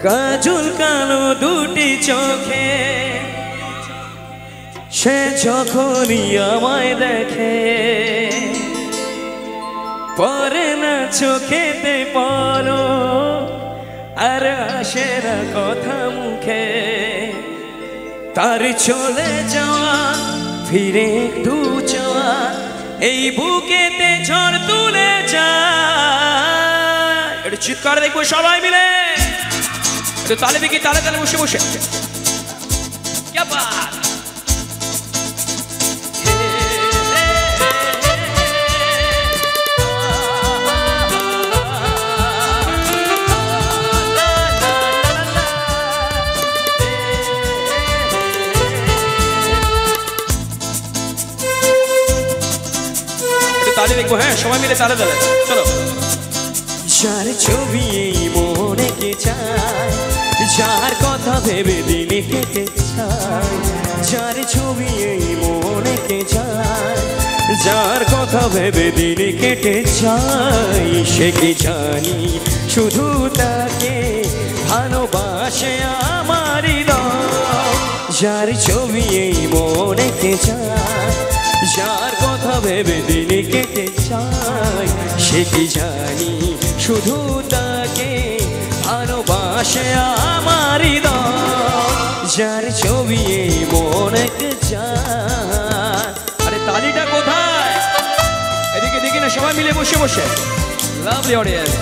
কাজল কালো দুটি চোখে সে যখনই আমায় দেখে পরে না চোখেতে পড়ো আর আসে না কথা মুখে তার চলে যাওয়া ফিরে একটু যাওয়া এই বুকেতে ঝড় তুলে যায় একটু চিৎকার দেখবো সবাই মিলে तो ताले भी की ताले ताले मुशे मुशे क्या बात ताले देखो हैं शोभा मिले ताले ताले चलो जार छवि मोने के चाय যার কথা ভেবে দিনে কেটে যায় যার ছবি এই মনে কে যায় যার কথা ভেবে দিনে কেটে যায় সে কি জানি শুধু তাকে ভালোবাসে আমার হৃদয় যার ছবি এই মনে কে যায় যার কথা ভেবে দিনে কেটে যায় সে কি জানি শুধু তাকে ভালোবাসে আমার হৃদয় যার ছবি এই মনে যায় আরে তালিটা কোথায় এদিকে দেখি না সবাই মিলে বসে বসে লাভলি অডিয়েন্স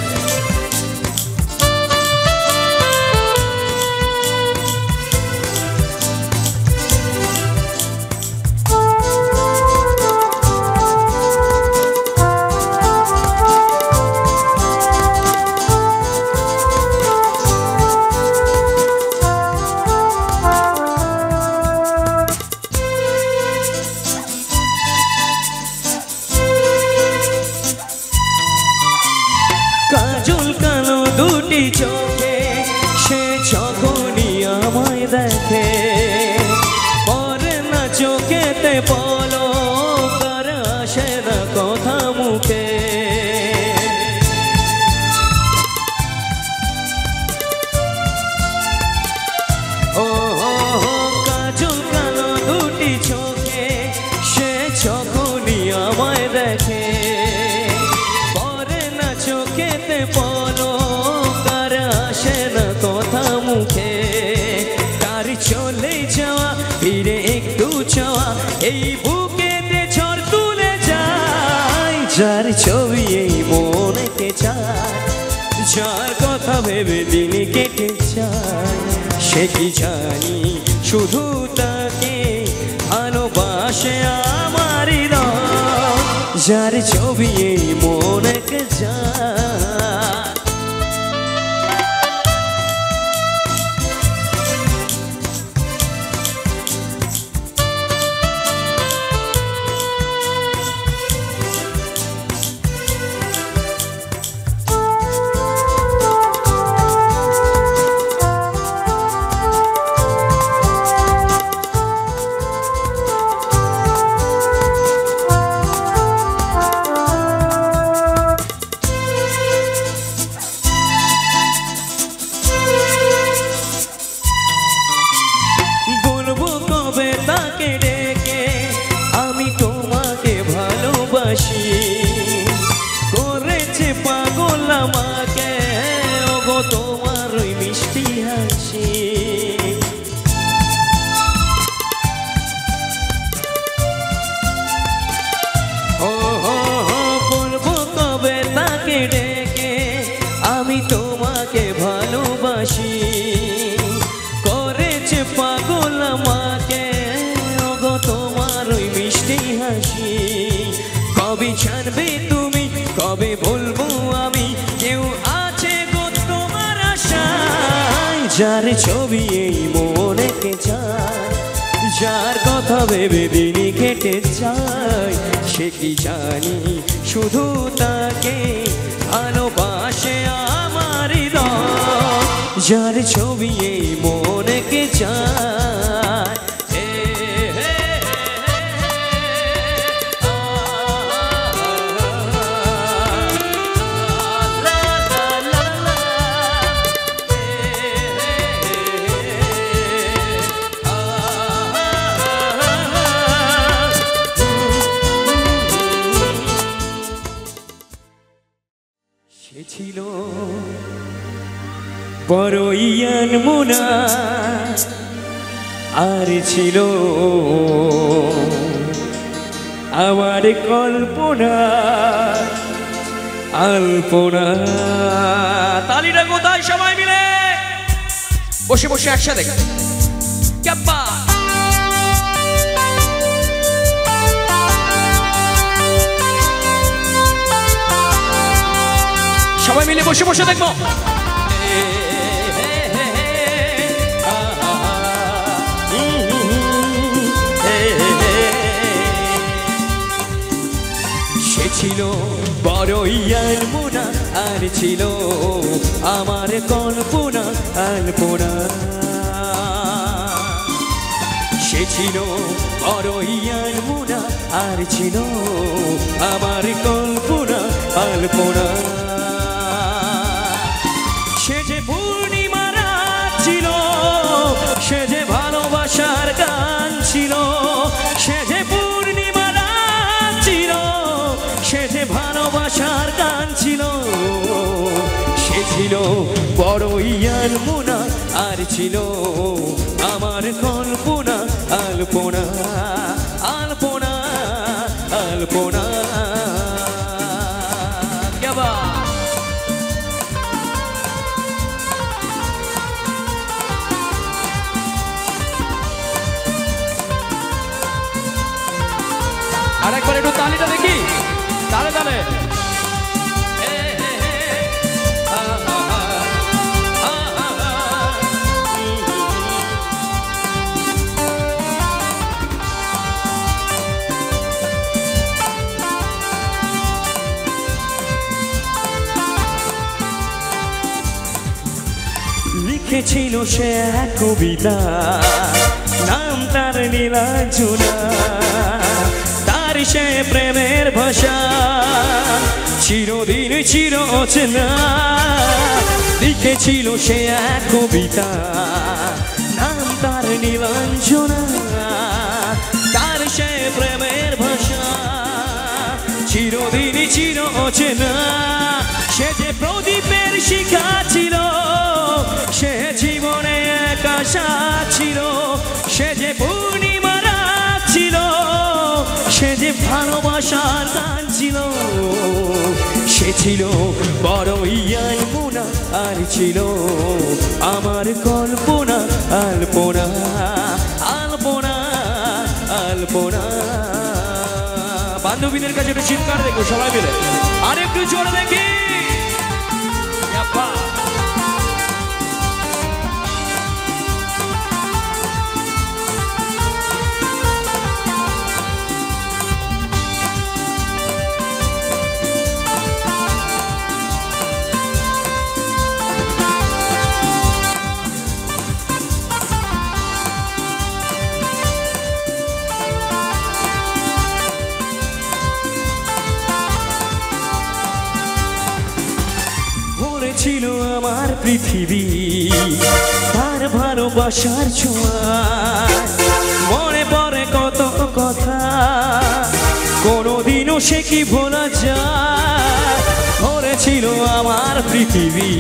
দুটি চোখে সে যখনই আমায় দেখে পরে না চোখেতে বলো কার আসে না কথা মুখে ও কাজল কালো দুটি চোখে সে যখনই আমায় দেখে পরে না চোখেতে বলো কথা মুখে তার চলে যাওয়া ফিরে একটু চাওয়া এই বুকেতে ঝড় তুলে যায় যার ছবি এই মনেতে চায় যার কথা ভেবে দিন কেটে যায় সে কি জানি শুধু তাকে ভালোবাসে আমার হৃদয় যার ছবি এই মনেতে যায় তাকে ডেকে আমি তোমাকে ভালোবাসি করেছে পাগল আমাকে ওগো তোমার ওই মিষ্টি হাসি ও বলবো কবে তাকে ডেকে আমি তোমাকে ভালোবাসি করেছে পাগল আমাকে তোমার ওই মিষ্টি হাসি কবে জানবে তুমি কবে বলবো আমি কেউ আছে গো তোমার আশায় যার ছবি এই মনে কে যায় যার কথা ভেবে দিন কেটে যায় সে কি জানি শুধু তাকে ভালোবাসে আমার হৃদয় যার ছবি এই মনে কে যায় বড়ই আনমনা আর ছিল আমার কল্পনা আলপনা। তালিটা কোথায় সবাই মিলে বসে বসে একসাথে ক্যাপ্পা সবাই মিলে বসে বসে দেখবো। সে ছিল বড়ই আনমনা আর ছিল আমার কল্পনা আলপনা। সে ছিল বড়ই আনমনা আর ছিল আমার কল্পনা আলপনা। সে যে পূর্ণিমা রাত ছিল, সে যে ভালোবাসার গান ছিল, সে যে পূর্ণিমা রাত ছিল, সে যে ভালোবাসার গান ছিল। সে ছিল বড়ই আনমনা আর ছিল আমার কল্পনা আলপনা আলপনা আলপনা। আরেকবার একটু তালিটা দেখি, তালে তালে। লিখেছিল সে এক কবিতা, নাম তার নীলাঞ্জনা। তার সে প্রেমের ভাষা চিরদিন চির অচেনা। লিখেছিল সে এক কবিতা, নাম তার নীলাঞ্জনা। তার সে প্রেমের ভাষা চিরদিন চির অচেনা। সে যে প্রদীপের শিখা ছিল, সে জীবনে এক আশা ছিল, সে যে পূর্ণিমা রাত ছিল, সে যে ভালোবাসার গান ছিল। সে ছিল বড়ই আনমনা আর ছিল আমার কল্পনা আলপনা আলপনা আলপনা। বান্ধবীদের কাছে একটু চিৎকার দেখো সবাই মিলে, আর একটু জোরে দেখি। ছিল আমার পৃথিবী তার ভালোবাসার ছোঁয়ায়। মনে পড়ে কত কথা, কোনোদিনও সে কি ভোলা যায়। ধরেছিল আমার পৃথিবী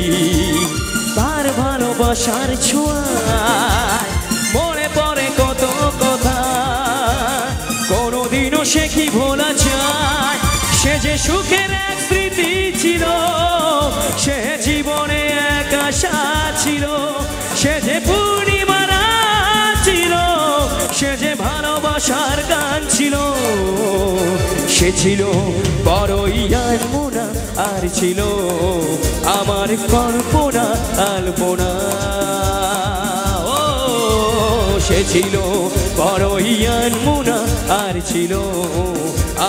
তার ভালোবাসার ছোঁয়ায়। মনে পড়ে কত কথা, কোনোদিনও সে কি ভোলা যায়। সে যে সুখের এক স্মৃতি ছিল, সে জীবনে এক আশা ছিল, সে যে পূর্ণিমা রাত ছিল, সে যে ভালোবাসার গান ছিল। সে ছিল বড়ই আনমনা আর ছিল আমার কল্পনা আলপনা। ও সে ছিল বড়ই আনমনা আর ছিল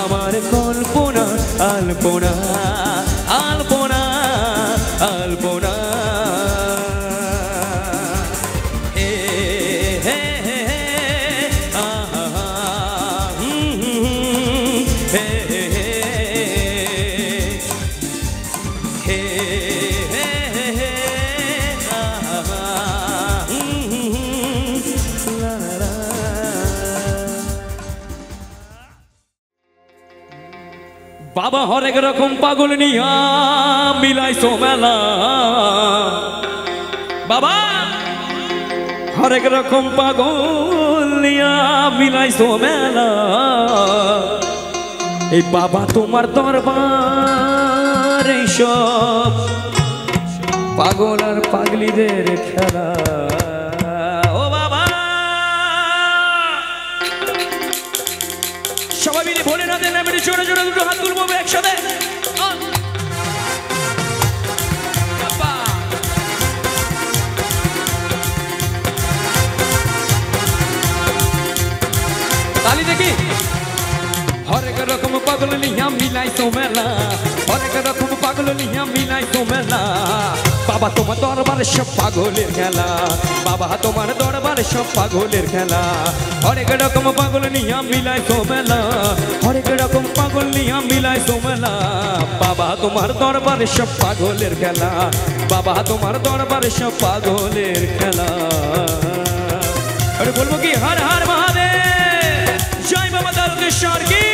আমার কল্পনা আলপনা আলপনা আলপনা। বাবা হরেক রকম পাগল নিয়া মিলাইছো মেলা, বাবা হরেক রকম পাগল নিয়া মিলাইছো মেলা এই বাবা তোমার দরবার সব পাগল আর পাগলিদের খেলা ও বাবা সবাই মিলে ভোলে না দেন আমি জোরে জোরে দুটো হাত তুলবো একসাথে ताली देखी हरेक रकम पागल लिया मिलाई तो मेला हरेक रकम पागल लिया मिलाई तो मेला बाबा तुम्हार दरबार सब पागलेर खेला बाबा तुम्हार दरबार सब पागलेर खेला हरेक रकम पागल लिया मिलाई तो मेला हरेक रकम पागल लिया मिलाई तो मेला बाबा तुम्हार दरबार सब पागलेर खेला बाबा तुम्हार दरबार सब पागलेर खेला अरे बोलबो कि हर हर महादेव जय बाबा तारकेश्वर की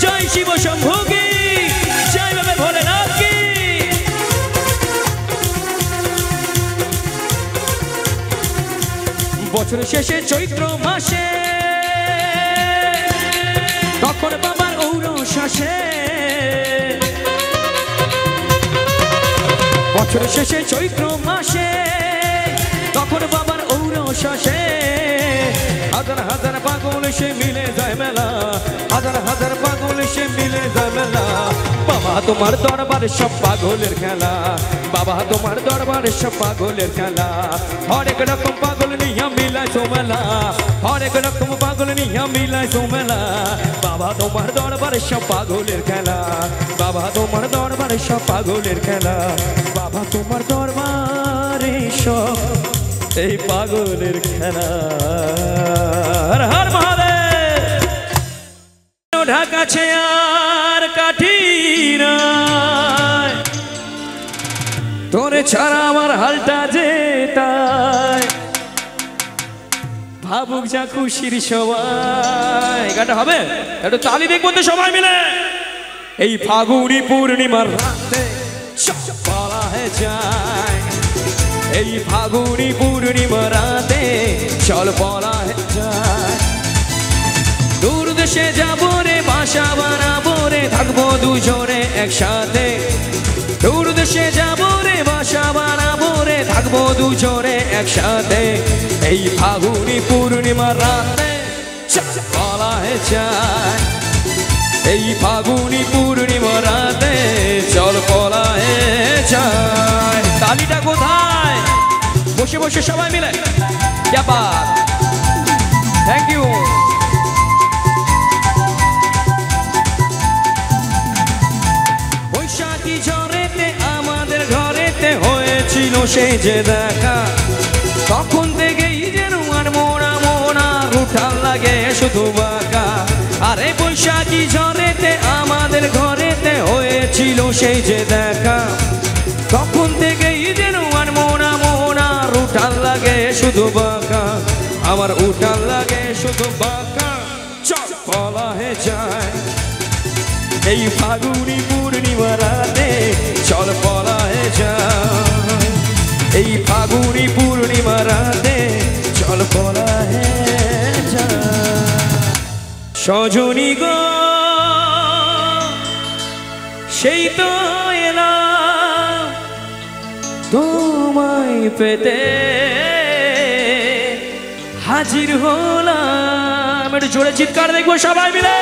जय शिव शंभू की जय बाबा भोलेनाथ की বছর শেষে চৈত্র মাসে তখন বাবার ঔরস আসে বছর শেষে চৈত্র মাসে তখন বাবার ঔরস আসে হাজার হাজার পাগল সে মিলে যায় মেলা হাজার হাজার পাগল সে মিলে যায় মেলা বাবা তোমার দরবারে সব পাগলের খেলা বাবা তোমার দরবারে সব পাগলের খেলা হরেক রকম পাগল নিয়া মিলায় তো মেলা হরেক রকম পাগল নিয়া মিলায় তো মেলা বাবা তোমার দরবারে সব পাগলের খেলা বাবা তোমার দরবারে সব পাগলের খেলা বাবা তোমার দরবারে সব এই পাগলের খেলা হর হর মহাদেব ঢাকাছে আর কাঠি তোরে ছাড়া আমার হালটা যেতাই ভাবুক যা খুশির সবাই গানটা হবে একটু তালি দেখবো তো সবাই মিলে এই ফাগুনি পূর্ণিমার রাতে বলা হয়ে যায় এই ফাগুনি পূর্ণিমা রাতে চল বলা যায় দূর দেশে যাবো রে বাসা বানাবো রে থাকবো দুজনে একসাথে দূর দেশে যাবো রে বাসা বানাবো রে থাকবো দুজনে একসাথে এই ফাগুনি পূর্ণিমা রাতে বলা যায় এই ফাগুনি পূর্ণিমা রাতে চল বলা যায় তালিটা কোথায় বসে বসে সবাই মিলে क्या बात थैंक यू বৈশাখী ঝড়েতে আমাদের ঘরেতে হয়েছিল সেই যে দেখা তখন থেকেই যেন আর মোনা মোনা উঠাল লাগে শুধু বাঁকা আরে বৈশাখী ঝড়েতে আমাদের ঘরেতে হয়েছিল সেই যে দেখা তখন থেকেই যেন আর মোনা মোনা উঠাল লাগে শুধু বাঁকা আমার উঠাল লাগে শুধু বাঁকা চল বলা হয়ে যায় এই ফাগুনি পূর্ণিমা রাতে চল বলা হয়ে যায় এই ফাগুনি পূর্ণিমা রাতে চল বলা হয়ে যায় সজনী গো সেই তো এলাম তোমায় পেতে হাজির হলাম একটু জোরে চিৎকার দেখবো সবাই মিলে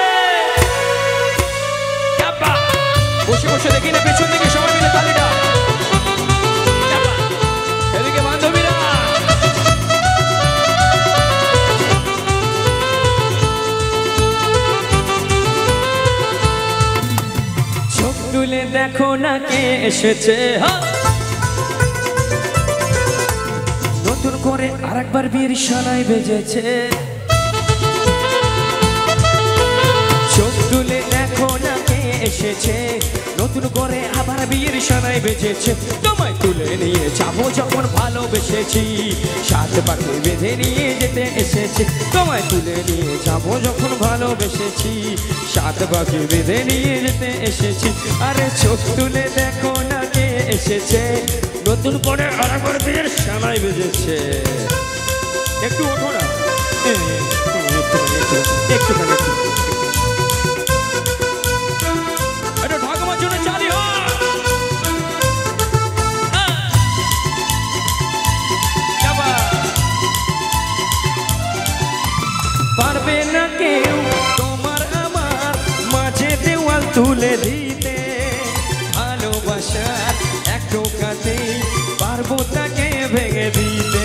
বসে বসে দেখি না পেছন দিকে সবাই মিলে তালিটা এদিকে বান্ধবীরা চোখ তুলে দেখো না কে এসেছে নতুন করে আরেকবার বিয়ের সানাই বেজেছে চোখ তুলে দেখো না কে এসেছে নতুন করে আবার বিয়ের সানাই বেজেছে তোমায় তুলে নিয়ে যাবো যখন ভালোবেসেছি সাত পাকে বেঁধে নিয়ে যেতে এসেছে তোমায় তুলে নিয়ে যাবো যখন ভালোবেসেছি সাত পাকে বেঁধে নিয়ে যেতে এসেছি আরে চোখ তুলে দেখো না কে এসেছে নতুন করে আরেকবার বিয়ের সানাই বেজেছে। একটু ওঠো না, একটুখানি এটা ঢাকবার জন্য চালি পারবে না কেউ তোমার আমার মাঝে দেওয়াল তুলে দিতে, ভালোবাসার এক টোকাতেই পারবো তাকে ভেঙে দিতে।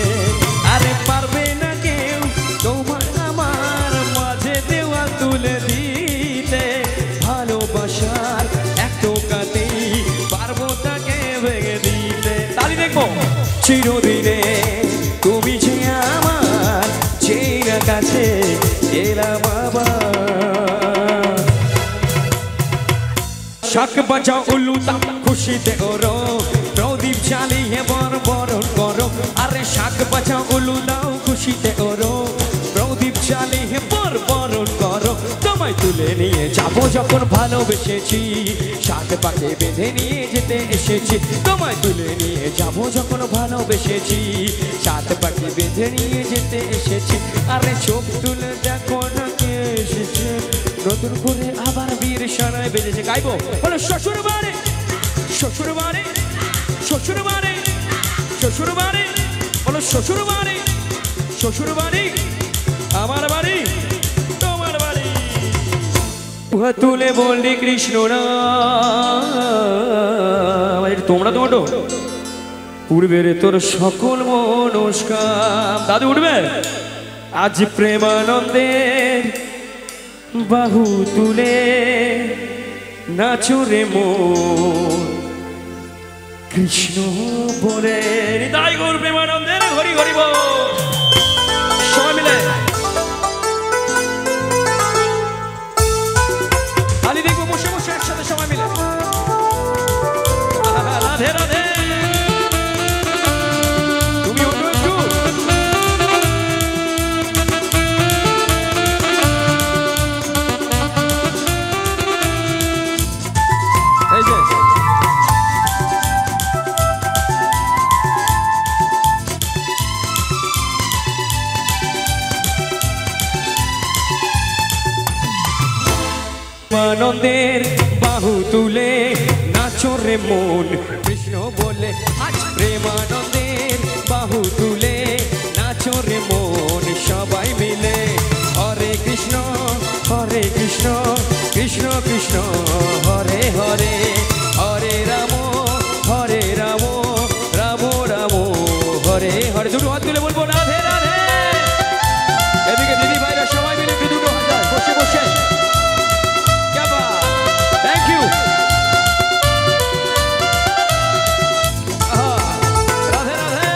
আরে পারবে না কেউ তোমার আমার মাঝে দেওয়াল তুলে দিতে, ভালোবাসার এক টোকাতেই পারবো তাকে ভেঙে দিতে। তালি দেখবো চিরদিনে তুমি যে আমার চেনা কাছে এলাম আবার। শাক বাজাও উলুদাম খুশিতে ওরো, প্রদীপ জ্বালিয়ে বরণ করো। আরে শাক বাজাও উলুদাও খুশিতে ওরো, প্রদীপ জ্বালিয়ে বরণ করো। তোমায় তুলে নিয়ে যাবো যখন ভালোবেসেছি, শাক পাকে বেঁধে নিয়ে যেতে এসেছি। তোমায় তুলে নিয়ে যাবো যখন ভালোবেসেছি, শাক পাকে বেঁধে নিয়ে যেতে এসেছি। আরে চোখ তুলে দেখো না কে এসেছে, নতুন করে আবার বীর সানায় বেজেছে। গাইবো বলো শ্বশুর বাড়ি, শ্বশুর বাড়ি, শ্বশুর বাড়ি, শ্বশুর বাড়ি, বলো শ্বশুর বাড়ি, শ্বশুর বাড়ি আমার বাড়ি তোমার বাড়ি। উহা তুলে বললি কৃষ্ণ নাম, তোমরা তো ওঠো। উড়বে রে তোর সকল মনস্কাম। দাদু উঠবে। আজ প্রেমানন্দের বাহু তুলে নাচো রে মন কৃষ্ণ বলে। হৃদয় গৌর প্রেমানন্দের হরি হরি বল। সবাই মিলে তালি দেখবো বসে বসে একসাথে সবাই মিলে। রাধে রাধে। তুমি ওঠো একটু। এই যে আনন্দের বাহু তুলে নাচো রে মন কৃষ্ণ বলে। আজ প্রেমানন্দের বাহু তুলে নাচো রে মন সবাই মিলে। হরে কৃষ্ণ কৃষ্ণ কৃষ্ণ হরে হরে, হরে রাম রাম রাম হরে হরে। দুটো হাত তুলে বলবো রাধে রাধে। এদিকে দিদি ভাইরা সবাই মিলে একটু দুটো হাত বসে বসে। Thank you. রাধে রাধে।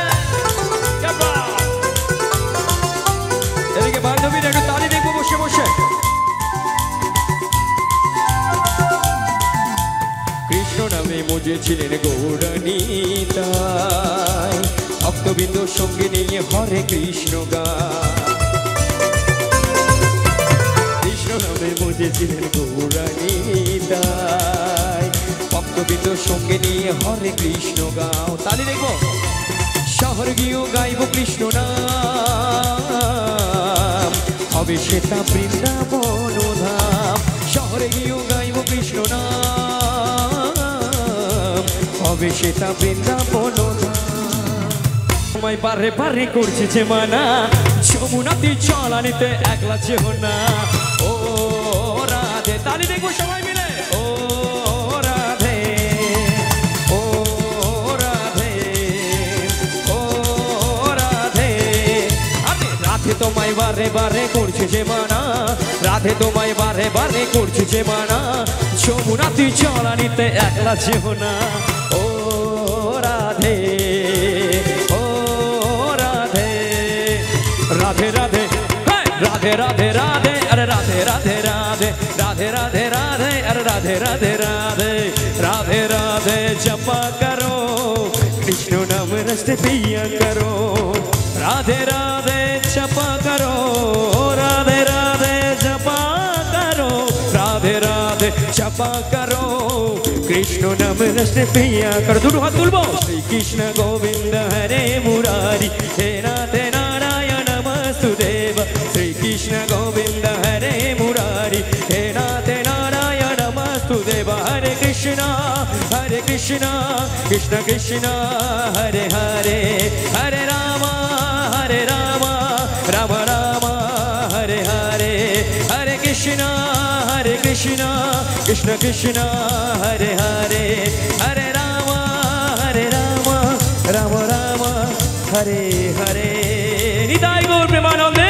এদিকে বান্ধবীরা একটু তালি দেখবো বসে বসে। কৃষ্ণ নামে মজেছিলেন গৌরানীতাই, ভক্তবৃন্দ সঙ্গে নিয়ে হরে কৃষ্ণ গায়। কৃষ্ণ নামে মজেছিলেন গৌরানীতাই, ভক্তবৃন্দ সঙ্গে নিয়ে হরে কৃষ্ণ গাও। তালি দেখবো শহর গিয়েও গাইব কৃষ্ণ নাম, হবে সেটা বৃন্দাবন ধাম। শহরে গিয়েও গাইব কৃষ্ণ নাম, হবে সেটা বৃন্দাবন ধাম। তোমায় পারে পারে করছে যে মানা, যমুনাতে চলানিতে একলা যেও না। ও রাধে। তালি দেখবো সবাই মিলে। ও রাধে, ও রাধে, ও রাধে। আরে রাধে তোমায় বারে বারে করছে যে মানা, রাধে তোমায় বারে বারে করছে যে মানা। যমুনাতে চলানিতে একলা যেও না। ও রাধে, ও রাধে, রাধে রাধে রাধে রাধে রাধে। अरे राधे राधे राधे राधे राधे राधे अरे राधे राधे राधे राधे राधे जपा करो कृष्ण नाम रस्ते पिया करो राधे राधे जपा करो राधे राधे जपा करो राधे राधे जपा करो कृष्ण नाम रस पिया करो दोनों हाथ तुलबो श्री कृष्ण गोविंद हरे मुरारी हे नाथ नारायण नमस्तुदेव श्री कृष्ण गोविंद हरे मुरारी हे नाथ नारायण नमस्तुदेव हरे कृष्ण कृष्ण कृष्ण हरे हरे हरे राम राम राम हरे हरे हरे कृष्ण कृष्ण कृष्ण हरे हरे हरे राम राम राम हरे हरे निताई गौर प्रेमानंद